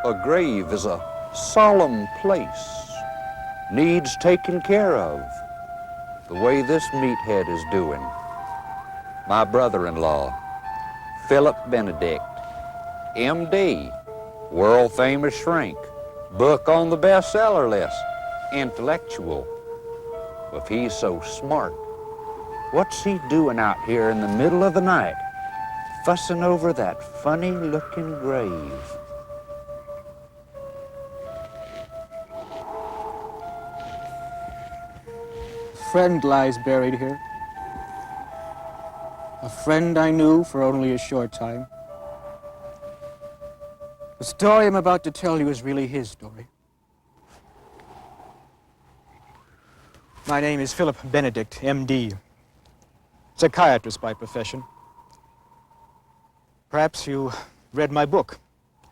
A grave is a solemn place, needs taken care of, the way this meathead is doing. My brother-in-law, Philip Benedict, M.D., world-famous shrink, book on the bestseller list, intellectual. If he's so smart, what's he doing out here in the middle of the night, fussing over that funny-looking grave? A friend lies buried here. A friend I knew for only a short time. The story I'm about to tell you is really his story. My name is Philip Benedict, M.D., psychiatrist by profession. Perhaps you read my book,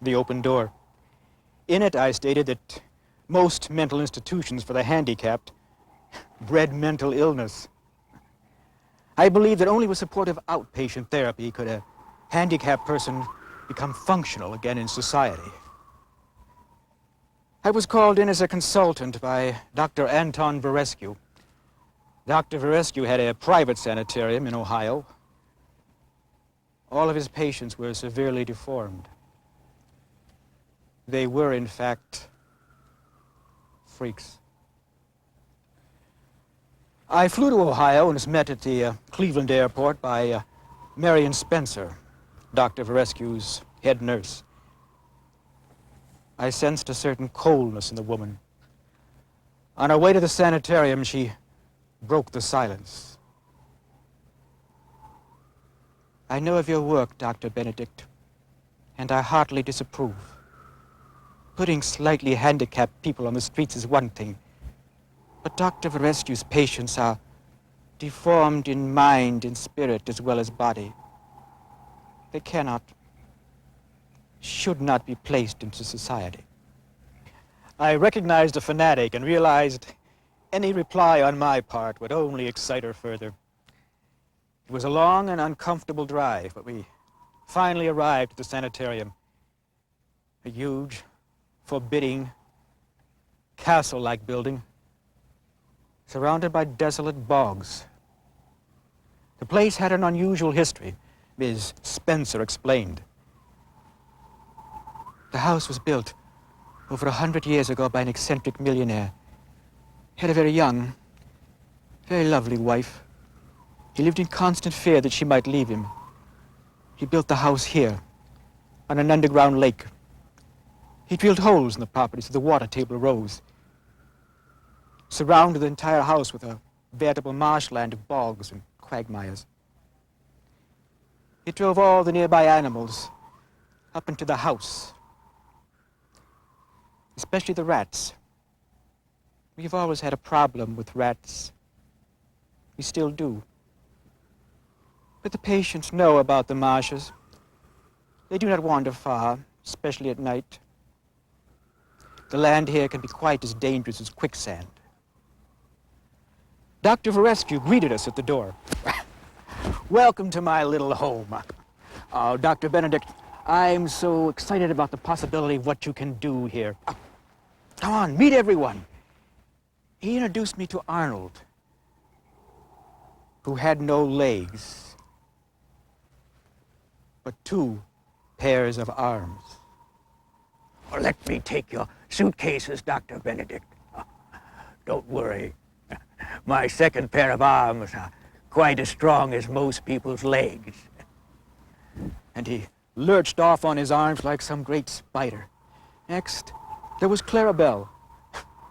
The Open Door. In it, I stated that most mental institutions for the handicapped bred mental illness. I believe that only with supportive outpatient therapy could a handicapped person become functional again in society. I was called in as a consultant by Dr. Anton Varescu. Dr. Varescu had a private sanitarium in Ohio. All of his patients were severely deformed. They were, in fact, freaks. I flew to Ohio and was met at the Cleveland airport by Marion Spencer, Dr. Varescu's head nurse. I sensed a certain coldness in the woman. On our way to the sanitarium, she broke the silence. I know of your work, Dr. Benedict, and I heartily disapprove. Putting slightly handicapped people on the streets is one thing, but Dr. Varescu's patients are deformed in mind and spirit as well as body. They cannot, should not be placed into society. I recognized a fanatic and realized any reply on my part would only excite her further. It was a long and uncomfortable drive, but we finally arrived at the sanitarium. A huge, forbidding, castle-like building, surrounded by desolate bogs. The place had an unusual history, Ms. Spencer explained. The house was built over 100 years ago by an eccentric millionaire. He had a very young, very lovely wife. He lived in constant fear that she might leave him. He built the house here, on an underground lake. He drilled holes in the property so the water table rose. Surrounded the entire house with a veritable marshland of bogs and quagmires. He drove all the nearby animals up into the house, especially the rats. We've always had a problem with rats. We still do. But the patients know about the marshes. They do not wander far, especially at night. The land here can be quite as dangerous as quicksand. Dr. Varescu greeted us at the door. Welcome to my little home. Dr. Benedict, I'm so excited about the possibility of what you can do here. Come on, meet everyone. He introduced me to Arnold, who had no legs, but 2 pairs of arms. Well, let me take your suitcases, Dr. Benedict. Don't worry. My second pair of arms are quite as strong as most people's legs. and he lurched off on his arms like some great spider. Next, there was Clarabelle,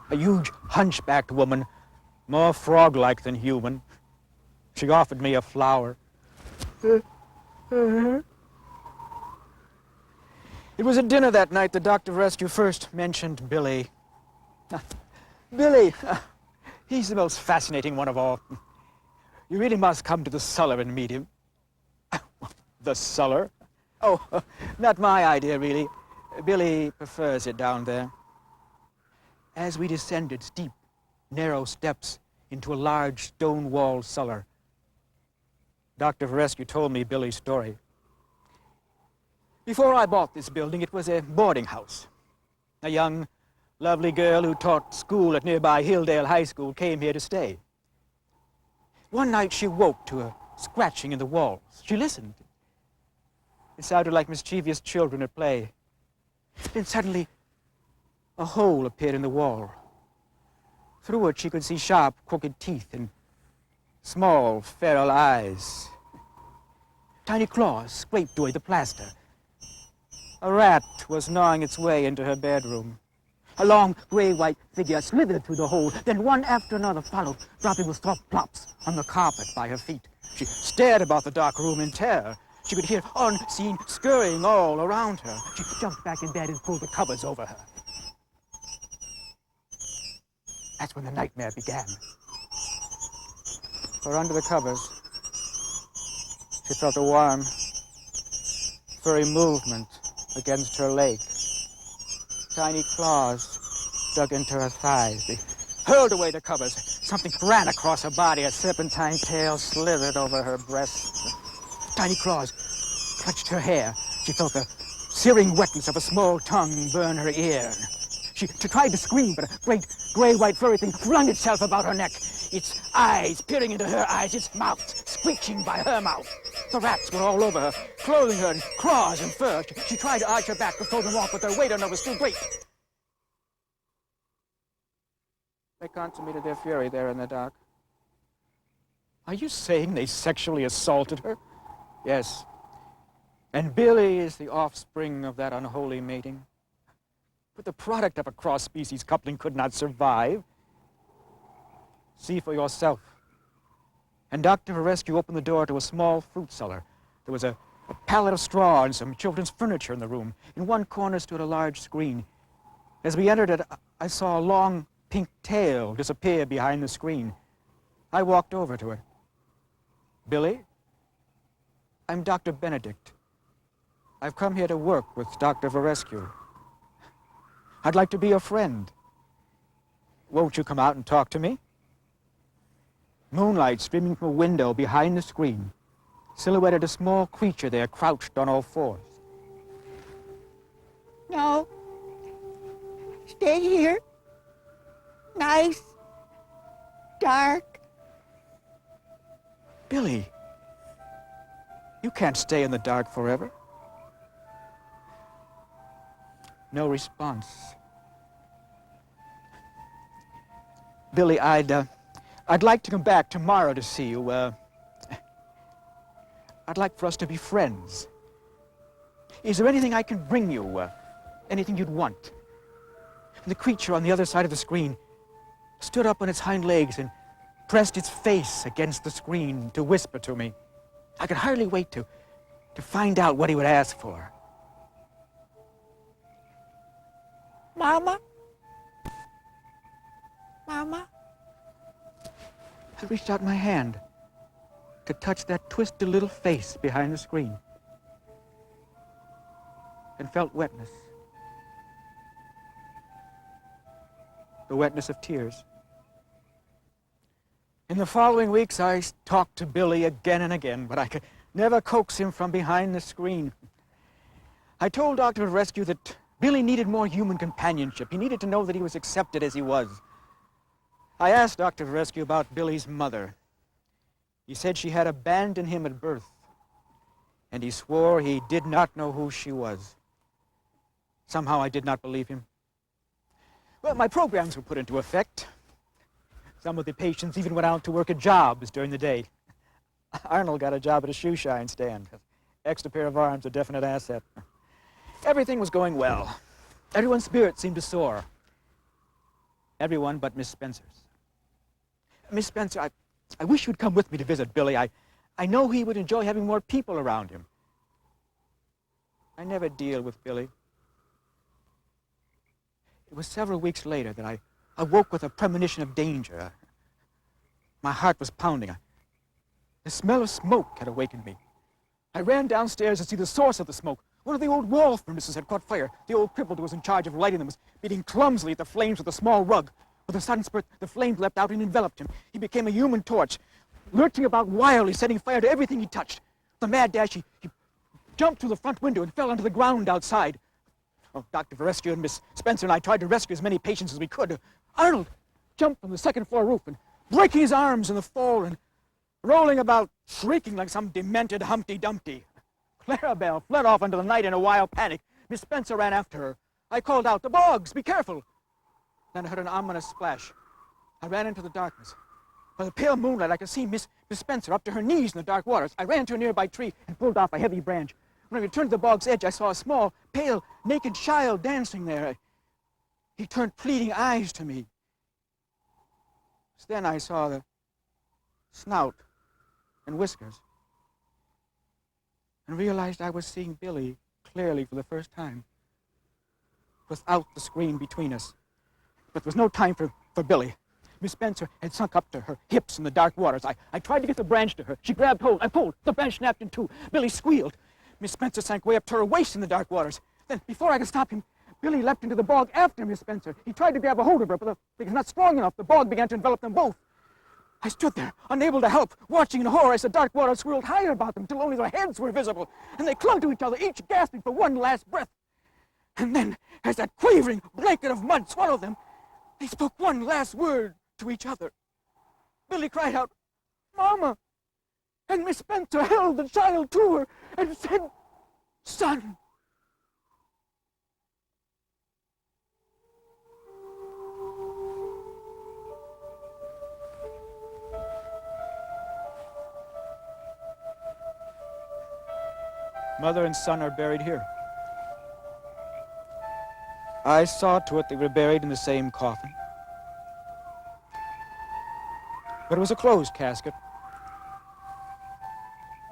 a huge hunchbacked woman, more frog-like than human. She offered me a flower. It was at dinner that night that Dr. Rescue first mentioned Billy. Billy, he's the most fascinating one of all. You really must come to the cellar and meet him. The cellar? Oh, not my idea, really. Billy prefers it down there. As we descended steep, narrow steps into a large stone-walled cellar, Dr. Rescue told me Billy's story. Before I bought this building, it was a boarding house. A young, lovely girl who taught school at nearby Hilldale High School came here to stay. One night she woke to a scratching in the walls. She listened. It sounded like mischievous children at play. Then suddenly, a hole appeared in the wall. Through it she could see sharp, crooked teeth and small, feral eyes. Tiny claws scraped away the plaster. A rat was gnawing its way into her bedroom. A long, gray-white figure slithered through the hole. Then one after another followed, dropping with soft plops on the carpet by her feet. She stared about the dark room in terror. She could hear unseen scurrying all around her. She jumped back in bed and pulled the covers over her. That's when the nightmare began. For under the covers, she felt a warm, furry movement against her leg. Tiny claws dug into her thighs. They hurled away the covers. Something ran across her body. A serpentine tail slithered over her breast. Tiny claws clutched her hair. She felt the searing wetness of a small tongue burn her ear. She tried to scream, but a great gray-white furry thing flung itself about her neck. Its eyes peering into her eyes, its mouth screeching by her mouth. The rats were all over her, clothing her in claws and fur. She tried to arch her back to throw them off, but their weight on her was too great. They consummated their fury there in the dark. Are you saying they sexually assaulted her? Yes. And Billy is the offspring of that unholy mating. But the product of a cross-species coupling could not survive. See for yourself. And Dr. Rescue opened the door to a small fruit cellar. There was a pallet of straw and some children's furniture in the room. In one corner stood a large screen. As we entered it, I saw a long pink tail disappear behind the screen. I walked over to her. Billy, I'm Dr. Benedict. I've come here to work with Dr. Rescue. I'd like to be your friend. Won't you come out and talk to me? Moonlight streaming from a window behind the screen silhouetted a small creature there crouched on all fours. No. Stay here. Nice. Dark. Billy, you can't stay in the dark forever. No response. Billy, I'd like to come back tomorrow to see you. I'd like for us to be friends. Is there anything I can bring you? Anything you'd want? And the creature on the other side of the screen stood up on its hind legs and pressed its face against the screen to whisper to me. I could hardly wait to find out what he would ask for. Mama? Mama? I reached out my hand to touch that twisted little face behind the screen and felt wetness. The wetness of tears. In the following weeks, I talked to Billy again and again, but I could never coax him from behind the screen. I told Dr. Rescue that Billy needed more human companionship. He needed to know that he was accepted as he was. I asked Dr. Rescue about Billy's mother. He said she had abandoned him at birth, and he swore he did not know who she was. Somehow I did not believe him. Well, my programs were put into effect. Some of the patients even went out to work at jobs during the day. Arnold got a job at a shoe shine stand. Extra pair of arms, a definite asset. Everything was going well. Everyone's spirits seemed to soar. Everyone but Miss Spencer's. Miss Spencer, I wish you'd come with me to visit Billy. I know he would enjoy having more people around him. I never deal with Billy. It was several weeks later that I awoke with a premonition of danger. My heart was pounding. The smell of smoke had awakened me. I ran downstairs to see the source of the smoke. One of the old wall furnaces had caught fire. The old cripple who was in charge of lighting them was beating clumsily at the flames with a small rug. With a sudden spurt, the flames leapt out and enveloped him. He became a human torch, lurching about wildly, setting fire to everything he touched. With a mad dash, he jumped through the front window and fell onto the ground outside. Oh, Dr. Verestio and Miss Spencer and I tried to rescue as many patients as we could. Arnold jumped from the second-floor roof and, breaking his arms in the fall and rolling about, shrieking like some demented Humpty Dumpty. Clarabelle fled off into the night in a wild panic. Miss Spencer ran after her. I called out, "The bogs, be careful!" Then I heard an ominous splash. I ran into the darkness. By the pale moonlight, I could see Miss Spencer up to her knees in the dark waters. I ran to a nearby tree and pulled off a heavy branch. When I returned to the bog's edge, I saw a small, pale, naked child dancing there. He turned pleading eyes to me. Then I saw the snout and whiskers and realized I was seeing Billy clearly for the first time, without the screen between us. But there was no time for Billy. Miss Spencer had sunk up to her hips in the dark waters. I tried to get the branch to her. She grabbed hold. I pulled. The branch snapped in two. Billy squealed. Miss Spencer sank way up to her waist in the dark waters. Then, before I could stop him, Billy leapt into the bog after Miss Spencer. He tried to grab a hold of her, but he was not strong enough. The bog began to envelop them both. I stood there, unable to help, watching in horror as the dark waters swirled higher about them till only their heads were visible, and they clung to each other, each gasping for one last breath. And then, as that quavering blanket of mud swallowed them, they spoke one last word to each other. Billy cried out, "Mama!" And Miss Spencer held the child to her and said, "Son." Mother and son are buried here. I saw to it they were buried in the same coffin. But it was a closed casket.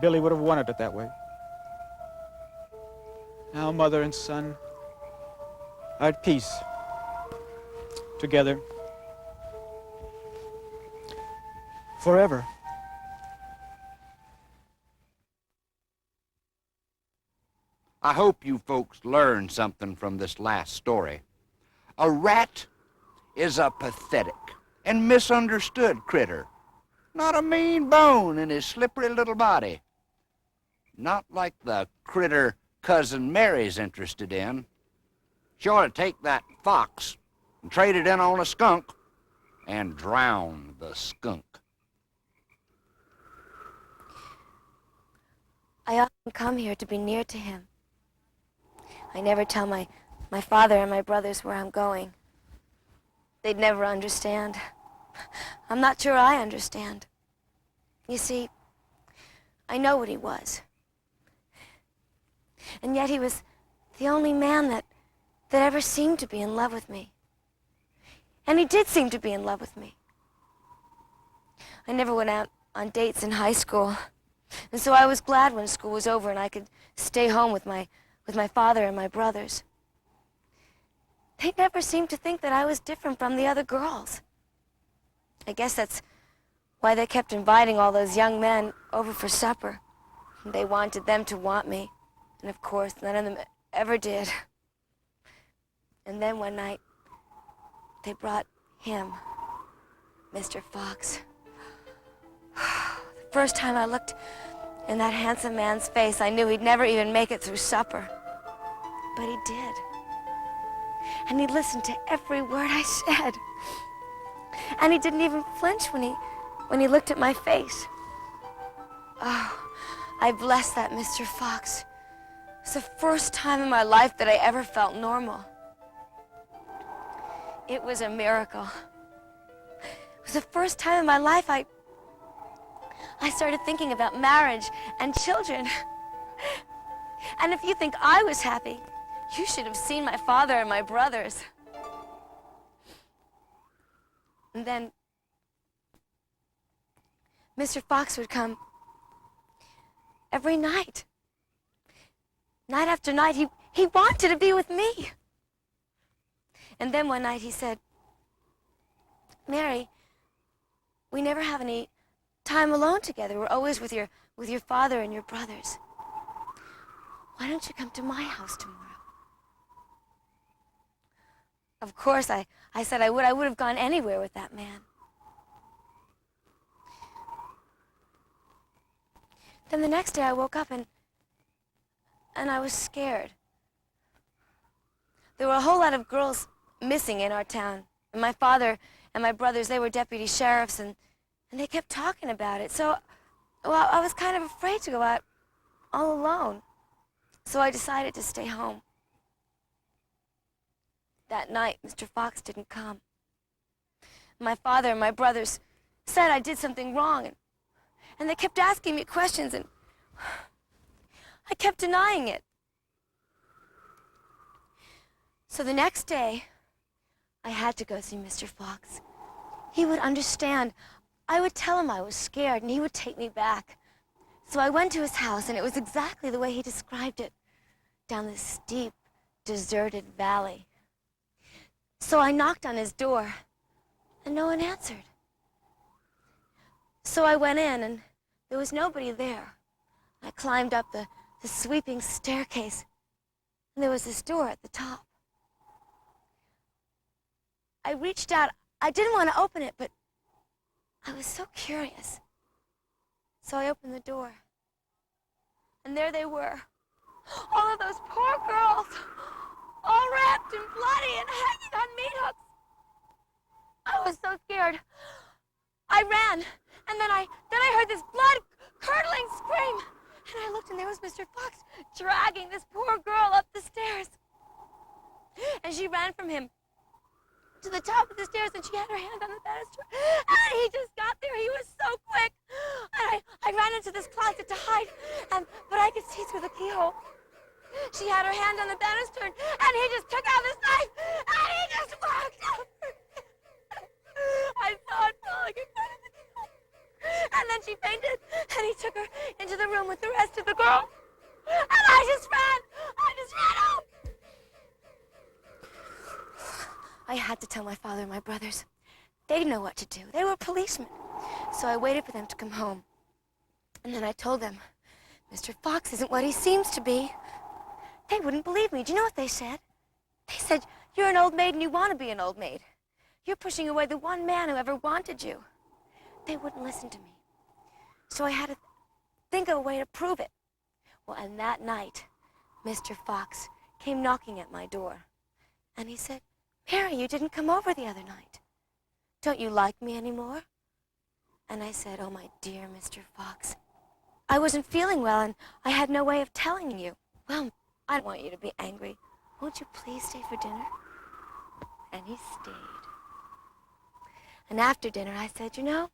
Billy would have wanted it that way. Now mother and son are at peace, together, forever. I hope you folks learned something from this last story. A rat is a pathetic and misunderstood critter. Not a mean bone in his slippery little body. Not like the critter Cousin Mary's interested in. She ought to take that fox and trade it in on a skunk and drown the skunk. I often come here to be near to him. I never tell my father and my brothers where I'm going. They'd never understand. I'm not sure I understand. You see, I know what he was. And yet he was the only man that ever seemed to be in love with me. And he did seem to be in love with me. I never went out on dates in high school. And so I was glad when school was over and I could stay home with my father and my brothers. They never seemed to think that I was different from the other girls. I guess that's why they kept inviting all those young men over for supper. They wanted them to want me. And of course, none of them ever did. And then one night, they brought him, Mr. Fox. The first time I looked in that handsome man's face, I knew he'd never even make it through supper. But he did. And he listened to every word I said. And he didn't even flinch when he looked at my face. Oh, I bless that Mr. Fox. It was the first time in my life that I ever felt normal. It was a miracle. It was the first time in my life I started thinking about marriage and children. And if you think I was happy, you should have seen my father and my brothers. And then Mr. Fox would come every night. Night after night, he wanted to be with me. And then one night he said, Mary, we never have any time alone together. We're always with your father and your brothers. Why don't you come to my house tomorrow? Of course, I said I would. I would have gone anywhere with that man. Then the next day I woke up and I was scared. There were a whole lot of girls missing in our town. And my father and my brothers, they were deputy sheriffs, and they kept talking about it. So, well, I was kind of afraid to go out all alone. So I decided to stay home. That night, Mr. Fox didn't come. My father and my brothers said I did something wrong, and they kept asking me questions, and I kept denying it. So the next day, I had to go see Mr. Fox. He would understand. I would tell him I was scared, and he would take me back. So I went to his house, and it was exactly the way he described it, down this steep, deserted valley. So I knocked on his door, and no one answered. So I went in, and there was nobody there. I climbed up the sweeping staircase, and there was this door at the top. I reached out. I didn't want to open it, but I was so curious. So I opened the door, and there they were. All of those poor girls, all wrapped and bloody and hanging on meat hooks. I was so scared. I ran, and then I heard this blood-curdling scream, and I looked, and there was Mr. Fox dragging this poor girl up the stairs. And she ran from him to the top of the stairs, and she had her hand on the banister, and he just got there. He was so quick. And I ran into this closet to hide, but I could see through the keyhole. She had her hand on the banister, and he just took out this knife, and he just walked over. I saw it falling in front of the keyhole. And then she fainted, and he took her into the room with the rest of the girls. And I just ran home. I had to tell my father and my brothers. They didn't know what to do. They were policemen. So I waited for them to come home. And then I told them, Mr. Fox isn't what he seems to be. They wouldn't believe me. Do you know what they said? They said, you're an old maid and you want to be an old maid. You're pushing away the one man who ever wanted you. They wouldn't listen to me. So I had to think of a way to prove it. Well, and that night, Mr. Fox came knocking at my door. And he said, Mary, you didn't come over the other night. Don't you like me anymore? And I said, oh, my dear Mr. Fox, I wasn't feeling well, and I had no way of telling you. Well, I don't want you to be angry. Won't you please stay for dinner? And he stayed. And after dinner, I said, you know,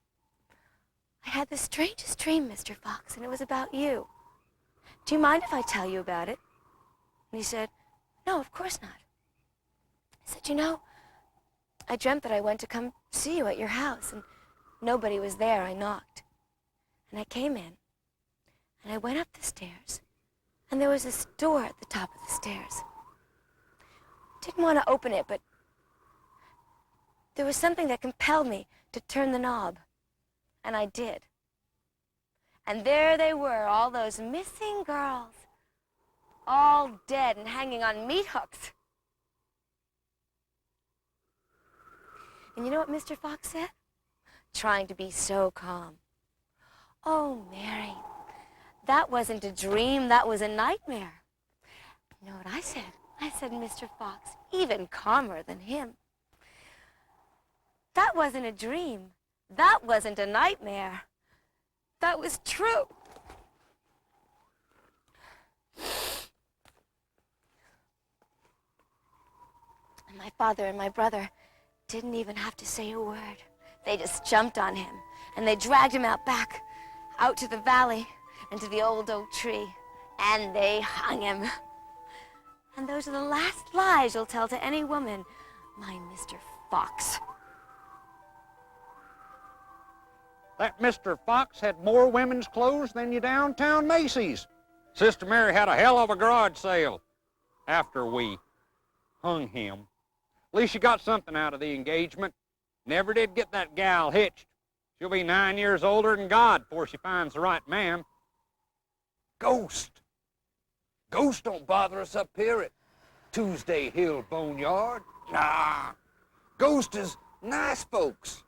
I had the strangest dream, Mr. Fox, and it was about you. Do you mind if I tell you about it? And he said, no, of course not. I said, you know, I dreamt that I went to come see you at your house, and nobody was there. I knocked. And I came in, and I went up the stairs, and there was this door at the top of the stairs. Didn't want to open it, but there was something that compelled me to turn the knob, and I did. And there they were, all those missing girls, all dead and hanging on meat hooks. And you know what Mr. Fox said? Trying to be so calm. Oh, Mary, that wasn't a dream, that was a nightmare. You know what I said? I said, Mr. Fox, even calmer than him. That wasn't a dream. That wasn't a nightmare. That was true. And my father and my brother didn't even have to say a word. They just jumped on him, and they dragged him out to the valley, and to the old oak tree, And they hung him. And those are the last lies you'll tell to any woman, my Mr. Fox. That Mr. Fox had more women's clothes than your downtown Macy's. Sister Mary had a hell of a garage sale after we hung him. At least she got something out of the engagement. Never did get that gal hitched. She'll be 9 years older than God before she finds the right man. Ghost. Ghost don't bother us up here at Tuesday Hill Boneyard. Nah. Ghost is nice folks.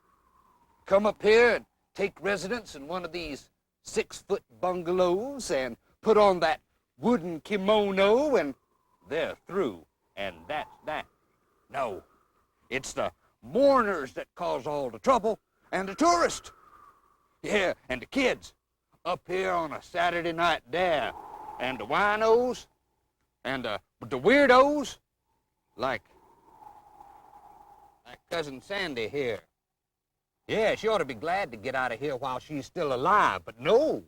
Come up here and take residence in one of these 6-foot bungalows and put on that wooden kimono and they're through. And that's that. No, it's the mourners that cause all the trouble and the tourists. Yeah, and the kids up here on a Saturday night there. And the winos and the weirdos like Cousin Sandy here. Yeah, she ought to be glad to get out of here while she's still alive, but no.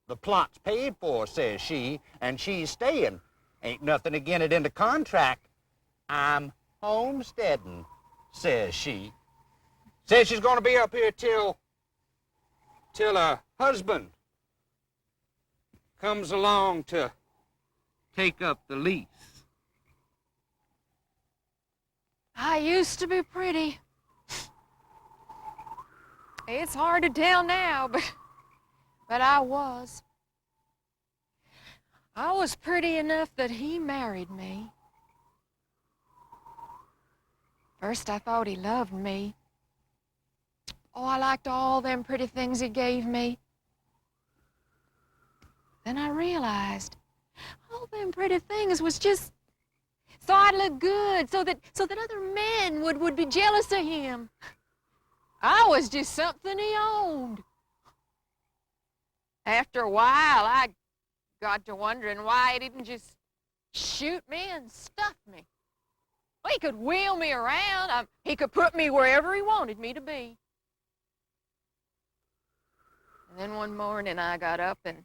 The plot's paid for, says she, and she's staying. Ain't nothing again it in the contract. I'm homesteading, says she. Says she's gonna be up here till her husband comes along to take up the lease. I used to be pretty. It's hard to tell now, but I was. I was pretty enough that he married me. First, I thought he loved me. Oh, I liked all them pretty things he gave me. Then I realized all them pretty things was just so I'd look good, so that other men would be jealous of him. I was just something he owned. After a while, I got to wondering why he didn't just shoot me and stuff me. Well, he could wheel me around. He could put me wherever he wanted me to be. And then one morning I got up and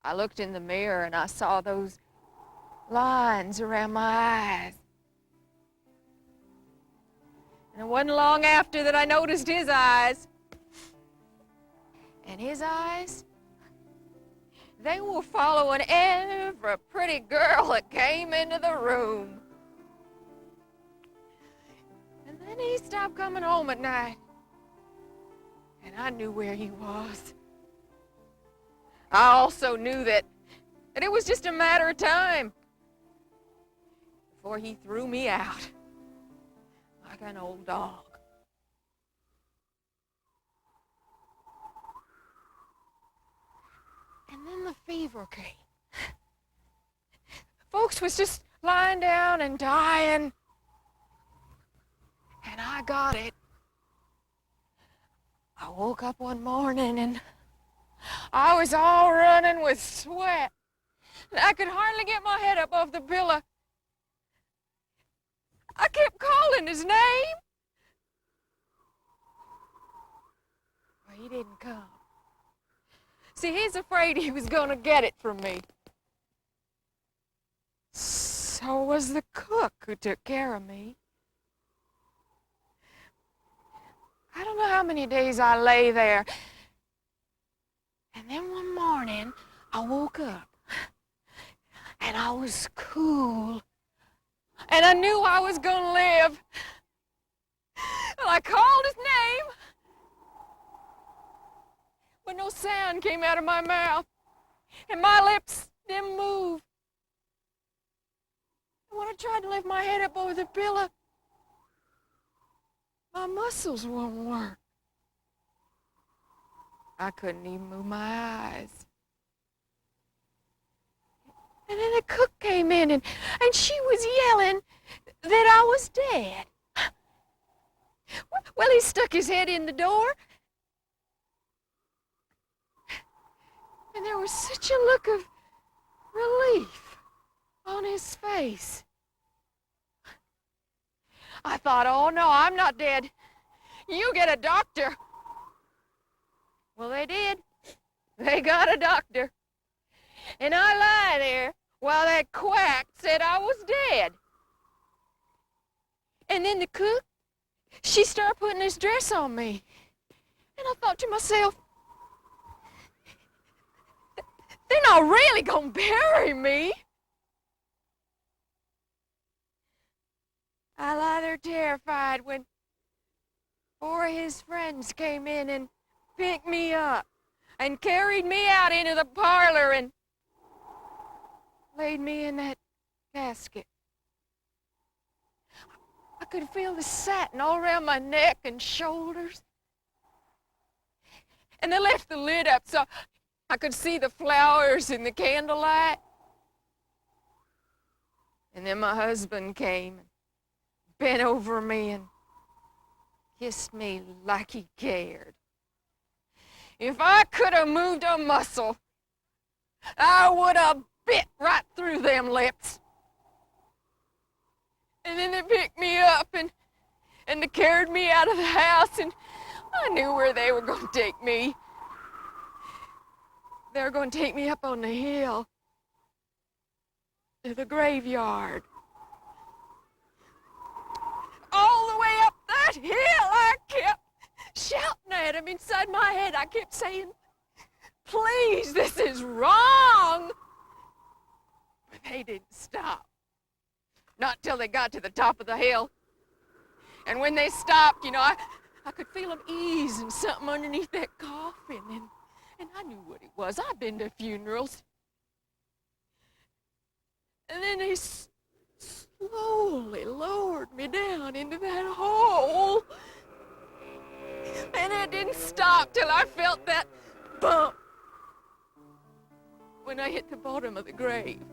I looked in the mirror and I saw those lines around my eyes. And it wasn't long after that I noticed his eyes. And his eyes, they were following every pretty girl that came into the room. And then he stopped coming home at night. And I knew where he was. I also knew that it was just a matter of time before he threw me out like an old dog. And then the fever came. Folks was just lying down and dying. And I got it. I woke up one morning and I was all running with sweat. And I could hardly get my head up off the pillow. I kept calling his name. But he didn't come. See, he's afraid he was going to get it from me. So was the cook who took care of me. I don't know how many days I lay there. And then one morning, I woke up. And I was cool. And I knew I was going to live. And I called his name. But no sound came out of my mouth. And my lips didn't move. And when I tried to lift my head up over the pillow, my muscles wouldn't work. I couldn't even move my eyes. And then the cook came in and she was yelling that I was dead. Well, he stuck his head in the door. And there was such a look of relief on his face. I thought, oh no, I'm not dead. You get a doctor. Well, they did. They got a doctor. And I lie there while that quack said I was dead. And then the cook, she started putting this dress on me. And I thought to myself, they're not really gonna bury me. I lie there terrified when 4 of his friends came in and picked me up and carried me out into the parlor and laid me in that casket. I could feel the satin all around my neck and shoulders. And they left the lid up so I could see the flowers in the candlelight. And then my husband came and bent over me and kissed me like he cared. If I could have moved a muscle, I would have bit right through them lips. And then they picked me up and they carried me out of the house, and I knew where they were going to take me. They were going to take me up on the hill to the graveyard. All the way up that hill, I kept shouting at him inside my head. I kept saying, please, this is wrong. But they didn't stop. Not till they got to the top of the hill. And when they stopped, I could feel them easing something underneath that coffin. And I knew what it was. I've been to funerals. And then they slowly lowered me down into that hole. And it didn't stop till I felt that bump when I hit the bottom of the grave.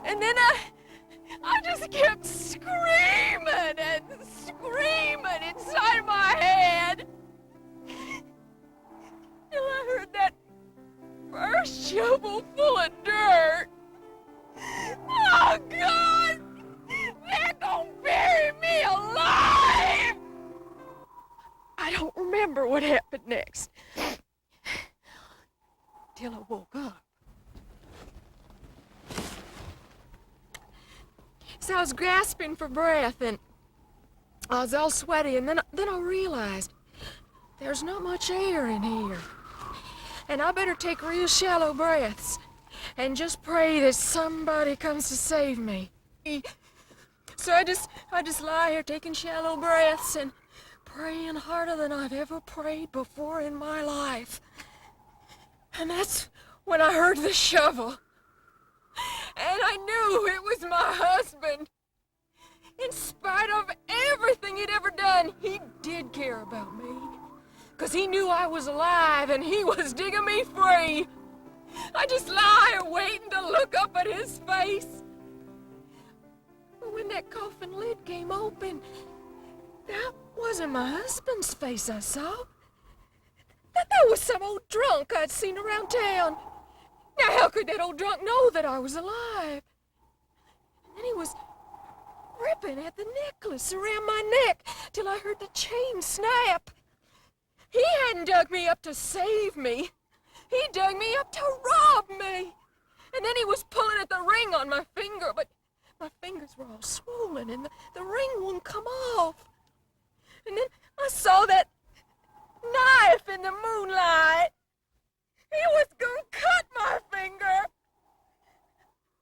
And then I just kept screaming and screaming inside my head till I heard that first shovel full of dirt. Oh, God! They're gonna bury me alive! I don't remember what happened next till I woke up. So I was grasping for breath, and I was all sweaty, and then I realized there's not much air in here. And I better take real shallow breaths and just pray that somebody comes to save me. So I just lie here taking shallow breaths and praying harder than I've ever prayed before in my life. And that's when I heard the shovel. And I knew it was my husband. In spite of everything he'd ever done, he did care about me. 'Cause he knew I was alive and he was digging me free. I just lie here waiting to look up at his face. But when that coffin lid came open, that wasn't my husband's face I saw. That was some old drunk I'd seen around town. Now, how could that old drunk know that I was alive? And then he was ripping at the necklace around my neck till I heard the chain snap. He hadn't dug me up to save me. He dug me up to rob me. And then he was pulling at the ring on my finger, but my fingers were all swollen and the ring wouldn't come off. And then I saw that knife in the moonlight. He was gonna cut my finger.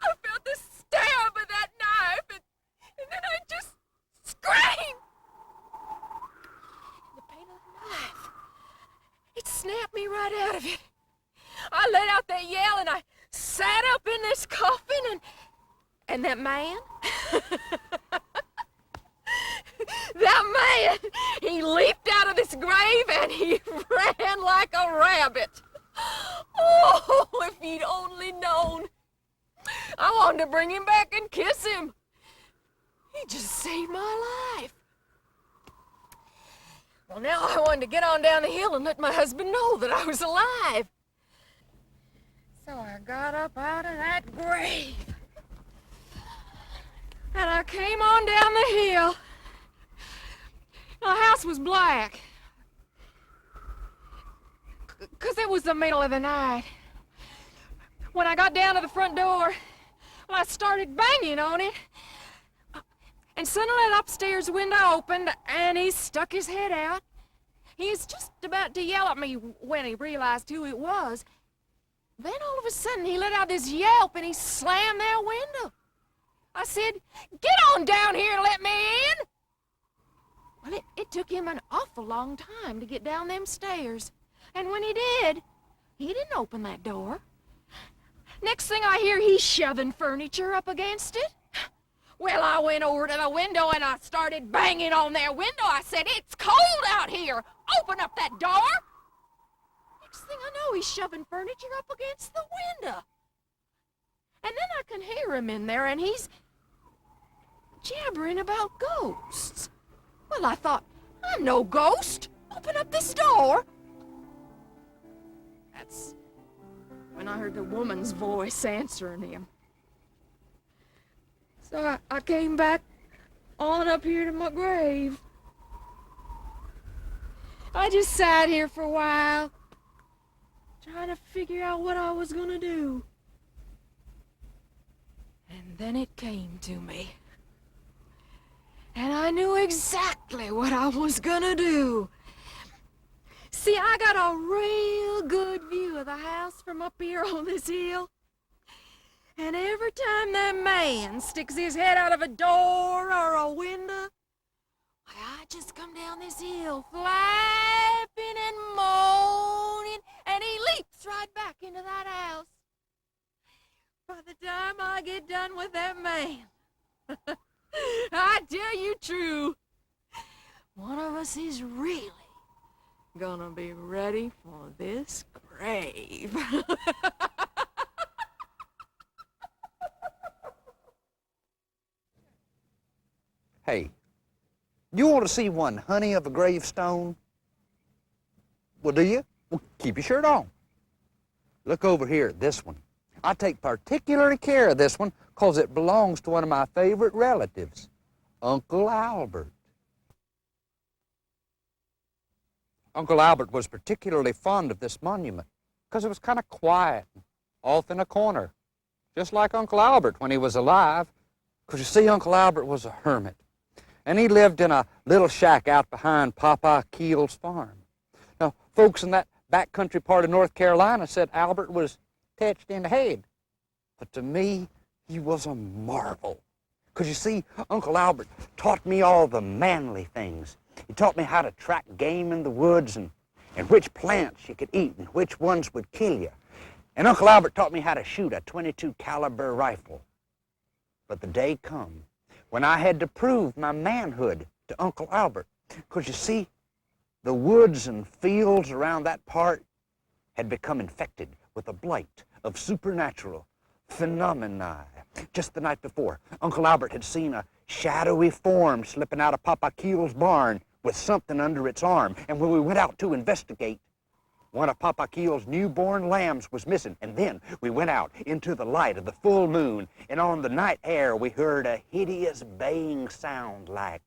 I felt the stab of that knife, and then I just screamed. The pain of the knife, it snapped me right out of it. I let out that yell, and I sat up in this coffin, and that man, that man, he leaped out of this grave, and he ran like a rabbit. Oh, if he'd only known. I wanted to bring him back and kiss him. He just saved my life. Well, now I wanted to get on down the hill and let my husband know that I was alive. So I got up out of that grave. And I came on down the hill. The house was black. 'Cause it was the middle of the night. when I got down to the front door, well, I started banging on it. And suddenly the upstairs window opened, and he stuck his head out. He was just about to yell at me when he realized who it was. Then all of a sudden he let out this yelp and he slammed their window. I said, "Get on down here and let me in." Well, it took him an awful long time to get down them stairs. And when he did, he didn't open that door. Next thing I hear, he's shoving furniture up against it. Well, I went over to the window and I started banging on their window. I said, "It's cold out here. Open up that door." Next thing I know, he's shoving furniture up against the window. And then I can hear him in there, and he's jabbering about ghosts. Well, I thought, I'm no ghost. Open up this door. That's when I heard the woman's voice answering him. So I came back on up here to my grave. I just sat here for a while, trying to figure out what I was gonna do. And then it came to me. And I knew exactly what I was gonna do. See, I got a real good view of the house from up here on this hill. And every time that man sticks his head out of a door or a window, I just come down this hill, flapping and moaning, and he leaps right back into that house. By the time I get done with that man, I tell you true, one of us is really gonna be ready for this grave. Hey, you want to see one honey of a gravestone? Well, do you? Well, keep your shirt on. Look over here at this one. I take particular care of this one because it belongs to one of my favorite relatives, Uncle Albert. Uncle Albert was particularly fond of this monument because it was kind of quiet, off in a corner, just like Uncle Albert when he was alive. Because you see, Uncle Albert was a hermit, and he lived in a little shack out behind Papa Keel's farm. Now, folks in that backcountry part of North Carolina said Albert was touched in the head. But to me, he was a marvel. Because you see, Uncle Albert taught me all the manly things. He taught me how to track game in the woods and which plants you could eat and which ones would kill you. And Uncle Albert taught me how to shoot a .22 caliber rifle. But the day come when I had to prove my manhood to Uncle Albert. Because you see, the woods and fields around that part had become infected with a blight of supernatural phenomena. Just the night before, Uncle Albert had seen a shadowy form slipping out of Papa Keel's barn with something under its arm. And when we went out to investigate, one of Papa Keel's newborn lambs was missing. And then we went out into the light of the full moon, and on the night air we heard a hideous baying sound like,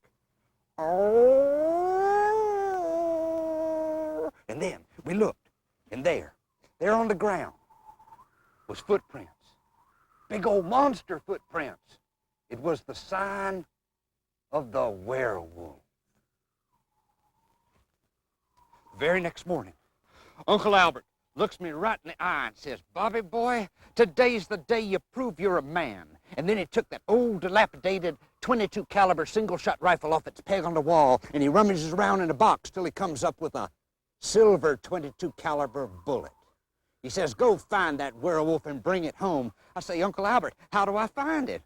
"Oh!" And then we looked, and there on the ground was footprints. Big old monster footprints. It was the sign of the werewolf. The very next morning, Uncle Albert looks me right in the eye and says, "Bobby boy, today's the day you prove you're a man." And then he took that old dilapidated .22 caliber single-shot rifle off its peg on the wall, and he rummages around in a box till he comes up with a silver .22 caliber bullet. He says, "Go find that werewolf and bring it home." I say, "Uncle Albert, how do I find it?"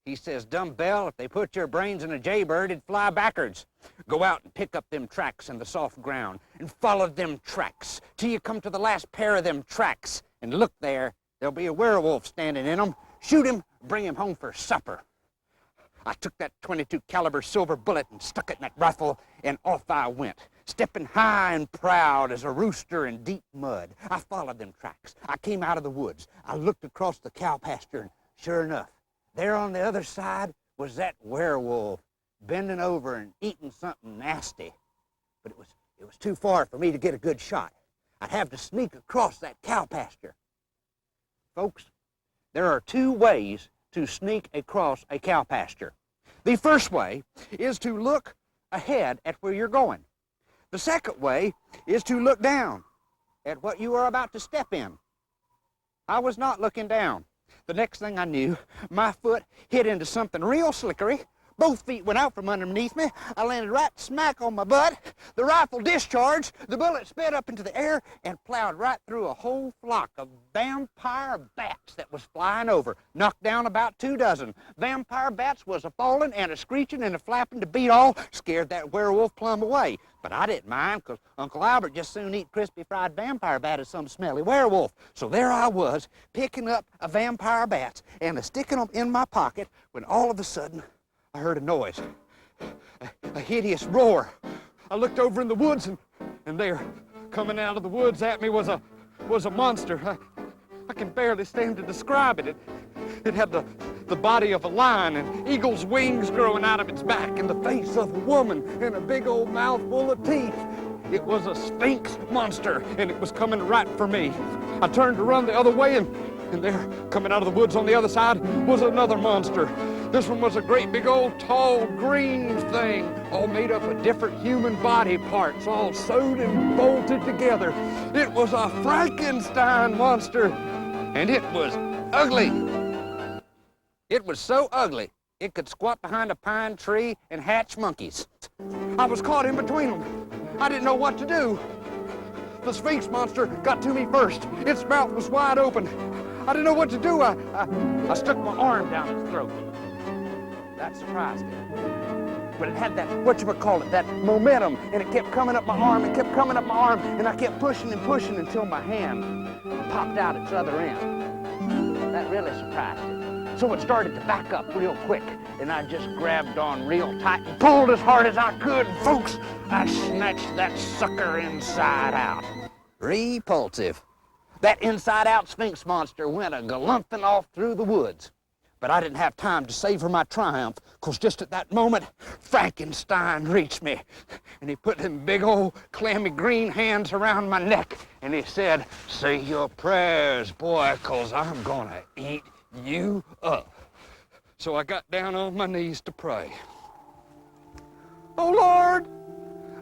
He says, "Dumb bell, if they put your brains in a jaybird, it'd fly backwards. Go out and pick up them tracks in the soft ground and follow them tracks till you come to the last pair of them tracks. And look there, there'll be a werewolf standing in them. Shoot him, bring him home for supper." I took that .22 caliber silver bullet and stuck it in that rifle, and off I went, stepping high and proud as a rooster in deep mud. I followed them tracks. I came out of the woods. I looked across the cow pasture, and sure enough, there on the other side was that werewolf bending over and eating something nasty. But it was too far for me to get a good shot. I'd have to sneak across that cow pasture. folks, there are two ways to sneak across a cow pasture. The first way is to look ahead at where you're going. The second way is to look down at what you are about to step in. I was not looking down. The next thing I knew, my foot hit into something real slickery. Both feet went out from underneath me. I landed right smack on my butt. The rifle discharged. The bullet sped up into the air and plowed right through a whole flock of vampire bats that was flying over. Knocked down about 2 dozen. Vampire bats was a-falling and a-screeching and a-flapping to beat all. Scared that werewolf plumb away. But I didn't mind, because Uncle Albert just soon eat crispy fried vampire bat as some smelly werewolf. So there I was, picking up a vampire bats and sticking them in my pocket when all of a sudden I heard a noise, a hideous roar. I looked over in the woods, and there, coming out of the woods at me, was a monster. I can barely stand to describe it. It had the body of a lion and eagle's wings growing out of its back and the face of a woman and a big old mouth full of teeth. It was a Sphinx monster, and it was coming right for me. I turned to run the other way, and there, coming out of the woods on the other side, was another monster. This one was a great big old tall green thing, all made up of different human body parts, all sewed and bolted together. It was a Frankenstein monster, and it was ugly. It was so ugly, it could squat behind a pine tree and hatch monkeys. I was caught in between them. I didn't know what to do. The Sphinx monster got to me first. Its mouth was wide open. I didn't know what to do. I stuck my arm down its throat. That surprised it. But it had that, whatchamacallit, that momentum, and it kept coming up my arm and kept coming up my arm, and I kept pushing and pushing until my hand popped out its other end. That really surprised it. So it started to back up real quick, and I just grabbed on real tight and pulled as hard as I could, and folks, I snatched that sucker inside out. Repulsive. That inside-out Sphinx monster went a-galumphing off through the woods. But I didn't have time to savor my triumph, because just at that moment, Frankenstein reached me. And he put them big old clammy green hands around my neck, and he said, "Say your prayers, boy, 'cause I'm gonna eat you up." So I got down on my knees to pray. "Oh, Lord,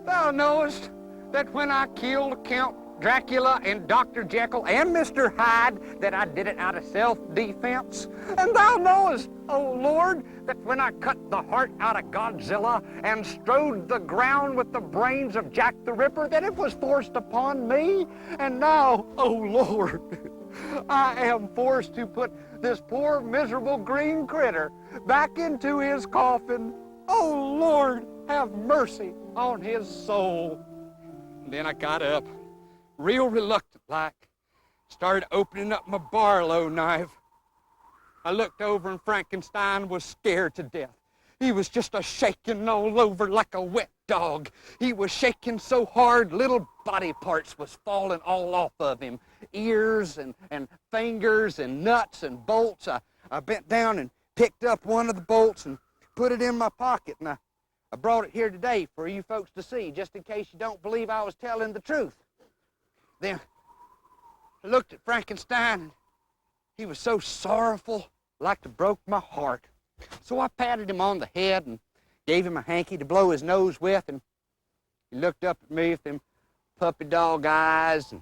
thou knowest that when I killed Count Dracula and Dr. Jekyll and Mr. Hyde, that I did it out of self-defense. And thou knowest, oh Lord, that when I cut the heart out of Godzilla and strode the ground with the brains of Jack the Ripper, that it was forced upon me. And now, oh Lord, I am forced to put this poor miserable green critter back into his coffin. Oh Lord, have mercy on his soul." And then I got up, real reluctant like, started opening up my Barlow knife. I looked over and Frankenstein was scared to death. He was just a-shaking all over like a wet dog. He was shaking so hard little body parts was falling all off of him. Ears and fingers and nuts and bolts. I bent down and picked up one of the bolts and put it in my pocket, and I brought it here today for you folks to see, just in case you don't believe I was telling the truth. Then I looked at Frankenstein, and he was so sorrowful, like to broke my heart. So I patted him on the head and gave him a hanky to blow his nose with, and he looked up at me with them puppy dog eyes, and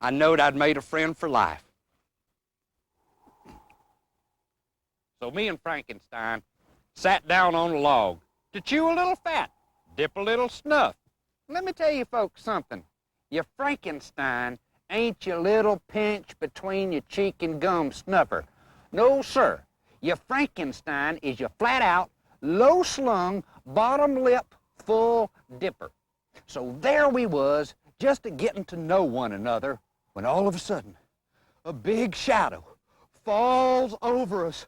I knowed I'd made a friend for life. So me and Frankenstein sat down on a log to chew a little fat, dip a little snuff. Let me tell you folks something. Your Frankenstein ain't your little pinch between your cheek and gum snuffer. No, sir. Your Frankenstein is your flat-out, low-slung, bottom-lip, full dipper. So there we was, just a-getting to know one another, when all of a sudden, a big shadow falls over us.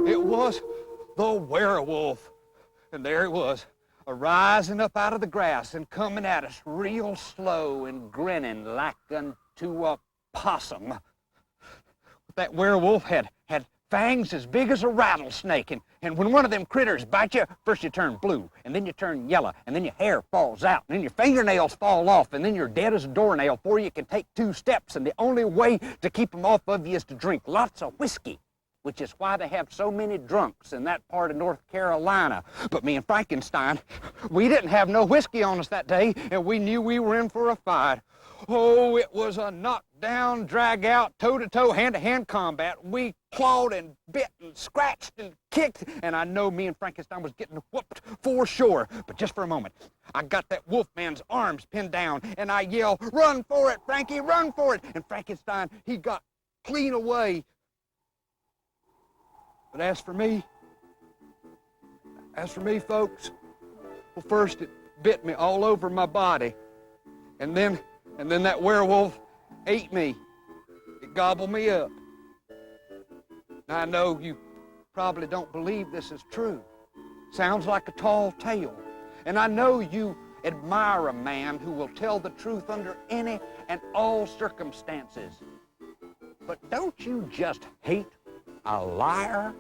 It was the werewolf. And there it was, a-rising up out of the grass and coming at us real slow and grinning like unto a possum. That werewolf had fangs as big as a rattlesnake. And when one of them critters bite you, first you turn blue, and then you turn yellow, and then your hair falls out, and then your fingernails fall off, and then you're dead as a doornail before you can take 2 steps, and the only way to keep them off of you is to drink lots of whiskey, which is why they have so many drunks in that part of North Carolina. But me and Frankenstein, we didn't have no whiskey on us that day, and we knew we were in for a fight. Oh, it was a knockdown, drag-out, toe-to-toe, hand-to-hand combat. We clawed and bit and scratched and kicked, and I know me and Frankenstein was getting whooped for sure. But just for a moment, I got that wolfman's arms pinned down, and I yelled, "Run for it, Frankie, run for it!" And Frankenstein, he got clean away. But as for me, folks, well, first it bit me all over my body, and then that werewolf ate me. It gobbled me up. Now, I know you probably don't believe this is true. Sounds like a tall tale. And I know you admire a man who will tell the truth under any and all circumstances. But don't you just hate a liar?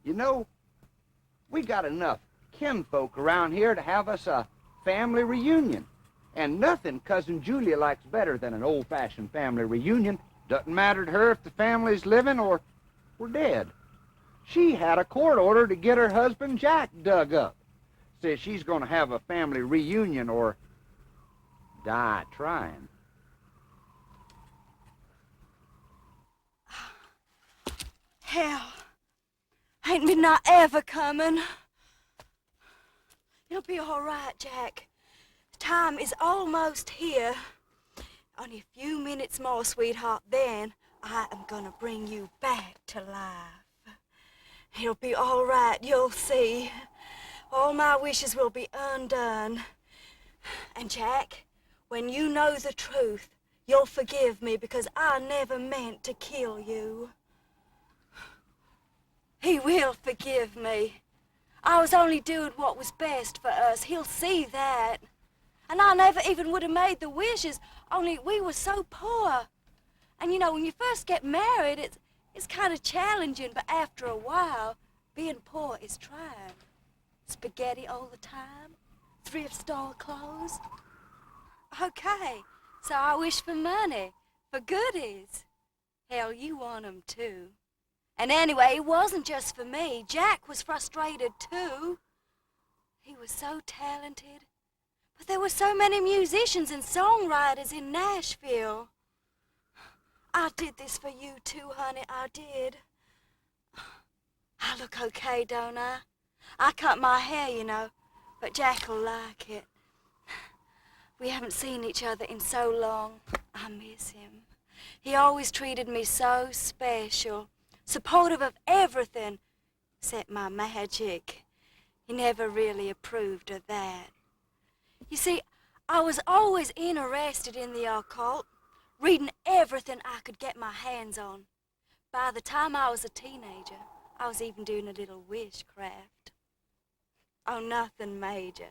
You know, we got enough kinfolk around here to have us a family reunion. And nothing Cousin Julia likes better than an old-fashioned family reunion. Doesn't matter to her if the family's living or we're dead. She had a court order to get her husband Jack dug up. Says she's going to have a family reunion or die trying. Hell, ain't midnight ever coming. It'll be all right, Jack. Time is almost here. Only a few minutes more, sweetheart, then I am gonna bring you back to life. It'll be all right, you'll see. All my wishes will be undone. And Jack, when you know the truth, you'll forgive me because I never meant to kill you. He will forgive me. I was only doing what was best for us. He'll see that. And I never even would have made the wishes, only we were so poor. And you know, when you first get married, it's kind of challenging, but after a while, being poor is trying. Spaghetti all the time, thrift store clothes. Okay, so I wish for money, for goodies. Hell, you want 'em too. And anyway, it wasn't just for me. Jack was frustrated too. He was so talented. But there were so many musicians and songwriters in Nashville. I did this for you too, honey, I did. I look okay, don't I? I cut my hair, you know, but Jack'll like it. We haven't seen each other in so long. I miss him. He always treated me so special, supportive of everything except my magic. He never really approved of that. You see, I was always interested in the occult, reading everything I could get my hands on. By the time I was a teenager, I was even doing a little witchcraft. Oh, nothing major.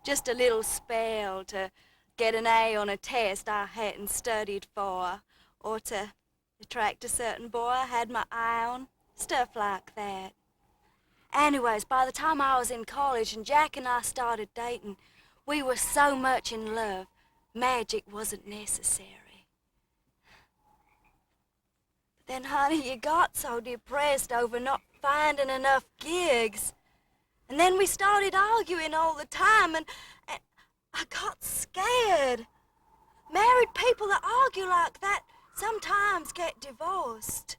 Just a little spell to get an A on a test I hadn't studied for, or to attract a certain boy I had my eye on, stuff like that. Anyways, by the time I was in college and Jack and I started dating, we were so much in love, magic wasn't necessary. But then, honey, you got so depressed over not finding enough gigs. And then we started arguing all the time, and I got scared. Married people that argue like that sometimes get divorced.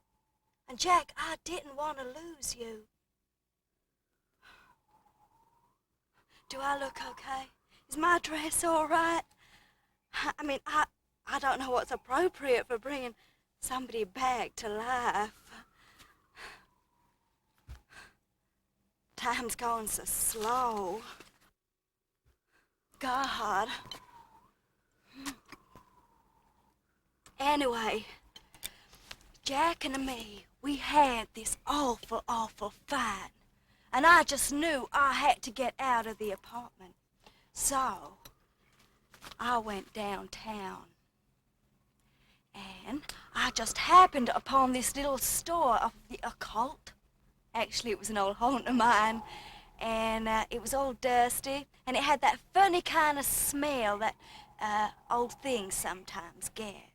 And Jack, I didn't want to lose you. Do I look okay? Is my dress all right? I mean, I don't know what's appropriate for bringing somebody back to life. Time's going so slow. God. Anyway, Jack and me, we had this awful, awful fight. And I just knew I had to get out of the apartment. So, I went downtown. And I just happened upon this little store of the occult. Actually, it was an old haunt of mine. And it was all dusty. And it had that funny kind of smell that old things sometimes get.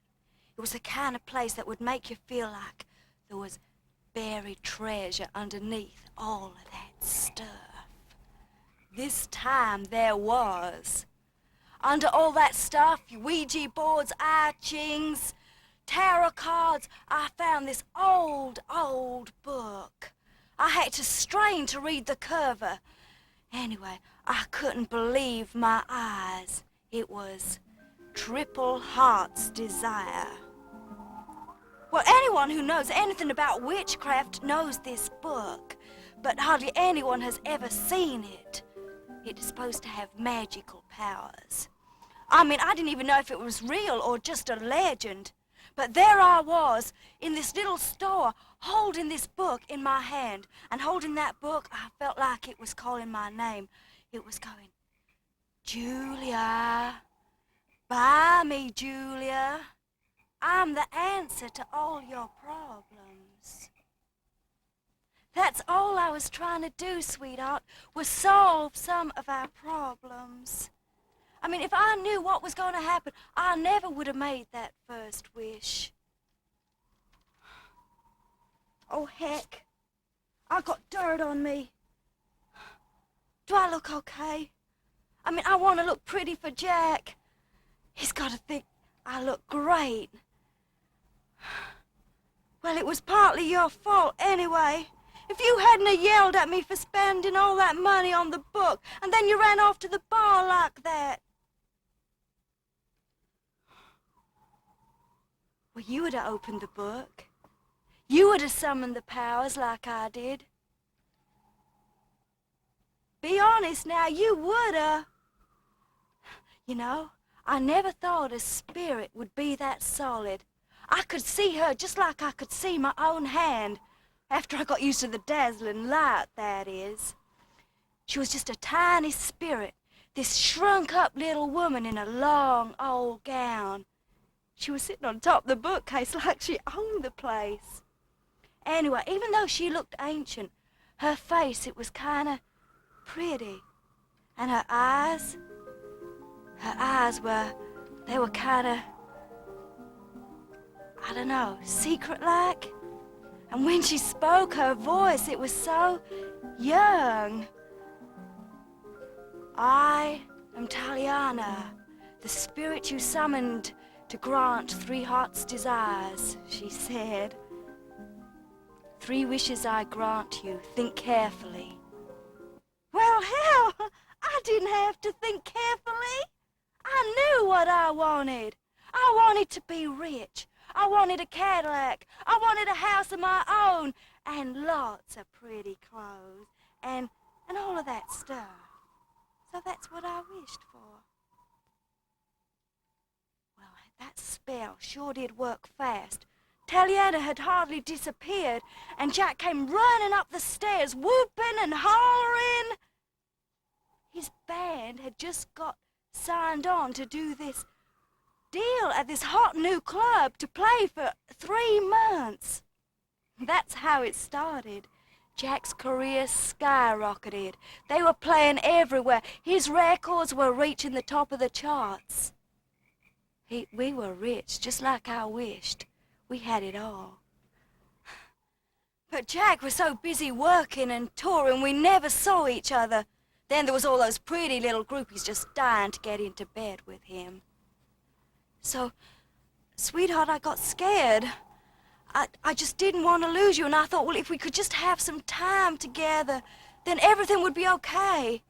It was the kind of place that would make you feel like there was buried treasure underneath all of that stuff. This time there was. Under all that stuff, Ouija boards, I Chings, tarot cards, I found this old book. I had to strain to read the cover. Anyway, I couldn't believe my eyes. It was Triple Heart's Desire. Well, anyone who knows anything about witchcraft knows this book, but hardly anyone has ever seen it. It is supposed to have magical powers. I mean, I didn't even know if it was real or just a legend. But there I was, in this little store, holding this book in my hand. And holding that book, I felt like it was calling my name. It was going, Julia, buy me, Julia. I'm the answer to all your problems. That's all I was trying to do, sweetheart, was solve some of our problems. I mean, if I knew what was going to happen, I never would have made that first wish. Oh, heck. I got dirt on me. Do I look okay? I mean, I want to look pretty for Jack. He's got to think I look great. Well, it was partly your fault anyway. If you hadn't have yelled at me for spending all that money on the book, and then you ran off to the bar like that. Well, you would have opened the book. You would have summoned the powers like I did. Be honest now, you would have. You know, I never thought a spirit would be that solid. I could see her just like I could see my own hand. After I got used to the dazzling light, that is. She was just a tiny spirit, this shrunk-up little woman in a long old gown. She was sitting on top of the bookcase like she owned the place. Anyway, even though she looked ancient, her face, it was kind of pretty. And her eyes were, they were kind of, I don't know, secret-like. And when she spoke, her voice, it was so young. I am Taliana, the spirit you summoned to grant 3 hearts' desires, she said. 3 wishes I grant you, think carefully. Well, hell, I didn't have to think carefully. I knew what I wanted. I wanted to be rich. I wanted a Cadillac. I wanted a house of my own. And lots of pretty clothes. And all of that stuff. So that's what I wished for. Well, that spell sure did work fast. Taliana had hardly disappeared, and Jack came running up the stairs, whooping and hollering. His band had just got signed on to do this deal at this hot new club to play for 3 months. That's how it started. Jack's career skyrocketed. They were playing everywhere. His records were reaching the top of the charts. We were rich, just like I wished. We had it all. But Jack was so busy working and touring, we never saw each other. Then there was all those pretty little groupies just dying to get into bed with him. So, sweetheart, I got scared. I just didn't want to lose you, and I thought, well, if we could just have some time together, then everything would be okay.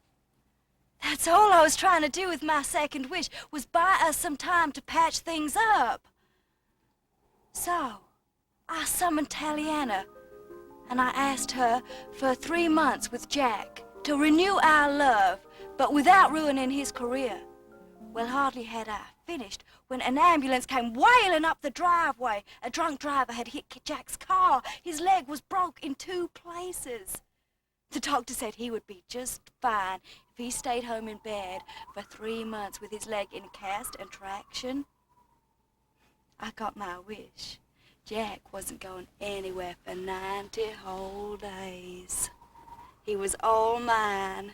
That's all I was trying to do with my second wish, was buy us some time to patch things up. So, I summoned Taliana, and I asked her for 3 months with Jack to renew our love, but without ruining his career. Well, hardly had I finished when an ambulance came wailing up the driveway. A drunk driver had hit Jack's car. His leg was broke in 2 places. The doctor said he would be just fine if he stayed home in bed for 3 months with his leg in cast and traction. I got my wish. Jack wasn't going anywhere for 90 whole days. He was all mine.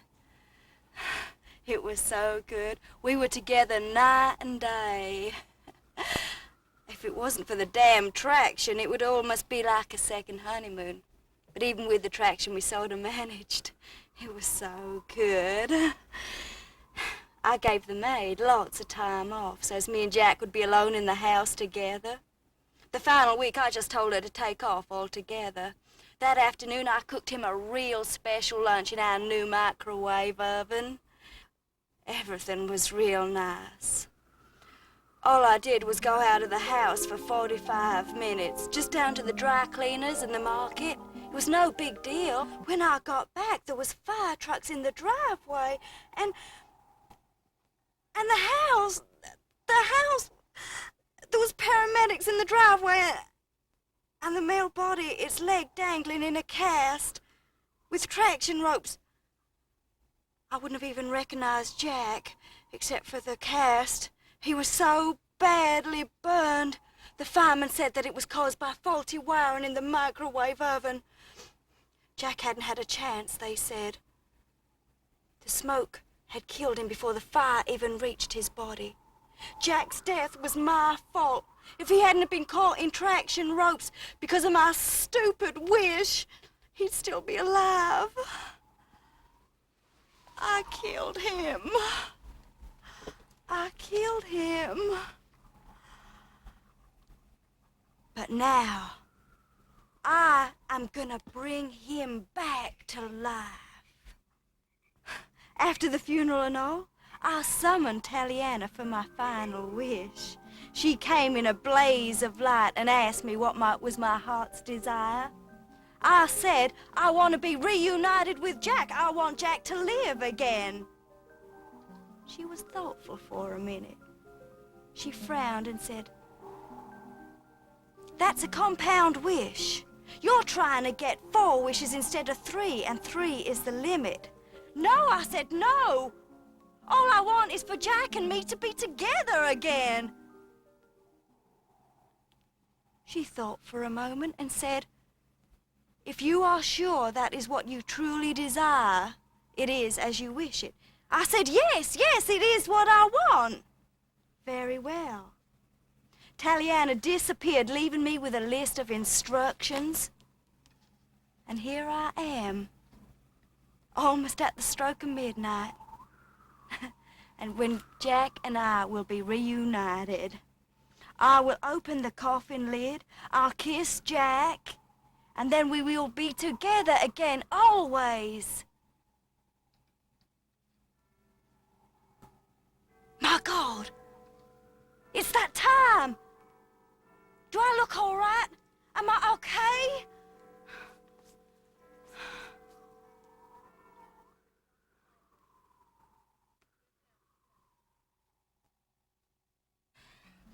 It was so good. We were together night and day. If it wasn't for the damn traction, it would almost be like a second honeymoon. But even with the traction, we sort of managed. It was so good. I gave the maid lots of time off, so as me and Jack would be alone in the house together. The final week, I just told her to take off altogether. That afternoon, I cooked him a real special lunch in our new microwave oven. Everything was real nice. All I did was go out of the house for 45 minutes, just down to the dry cleaners and the market. It was no big deal. When I got back, there was fire trucks in the driveway, and the house, there was paramedics in the driveway, and the male body, its leg dangling in a cast, with traction ropes. I wouldn't have even recognized Jack, except for the cast. He was so badly burned. The fireman said that it was caused by faulty wiring in the microwave oven. Jack hadn't had a chance, they said. The smoke had killed him before the fire even reached his body. Jack's death was my fault. If he hadn't been caught in traction ropes because of my stupid wish, he'd still be alive. I killed him. I killed him. But now, I am gonna bring him back to life. After the funeral and all, I summoned Taliana for my final wish. She came in a blaze of light and asked me what was my heart's desire. I said, I want to be reunited with Jack. I want Jack to live again. She was thoughtful for a minute. She frowned and said, that's a compound wish. You're trying to get 4 wishes instead of 3, and 3 is the limit. No, I said, no. All I want is for Jack and me to be together again. She thought for a moment and said, if you are sure that is what you truly desire, it is as you wish it. I said, yes, it is what I want. Very well. Taliana disappeared, leaving me with a list of instructions. And here I am, almost at the stroke of midnight. And when Jack and I will be reunited, I will open the coffin lid, I'll kiss Jack, and then we will be together again, always. My God, it's that time. Do I look all right? Am I okay?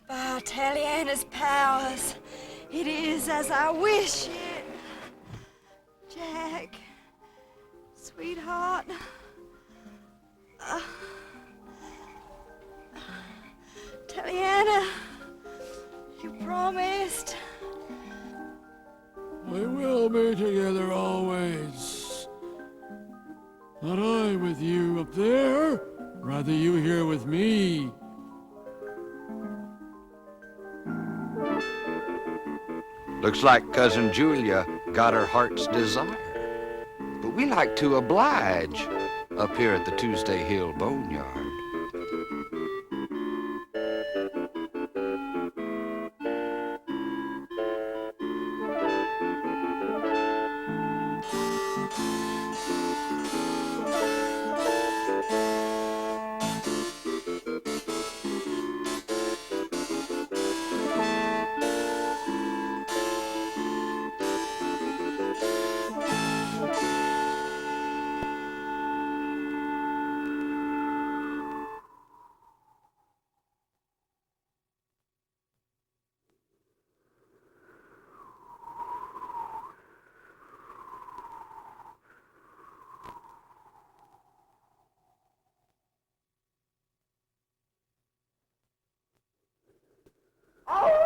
By Taliana's powers, it is as I wish it. Jack, sweetheart. Taliana, you promised. We will be together always. Not I with you up there, rather you here with me. Looks like Cousin Julia got her heart's desire. But we like to oblige up here at the Tuesday Hill Boneyard. Oh!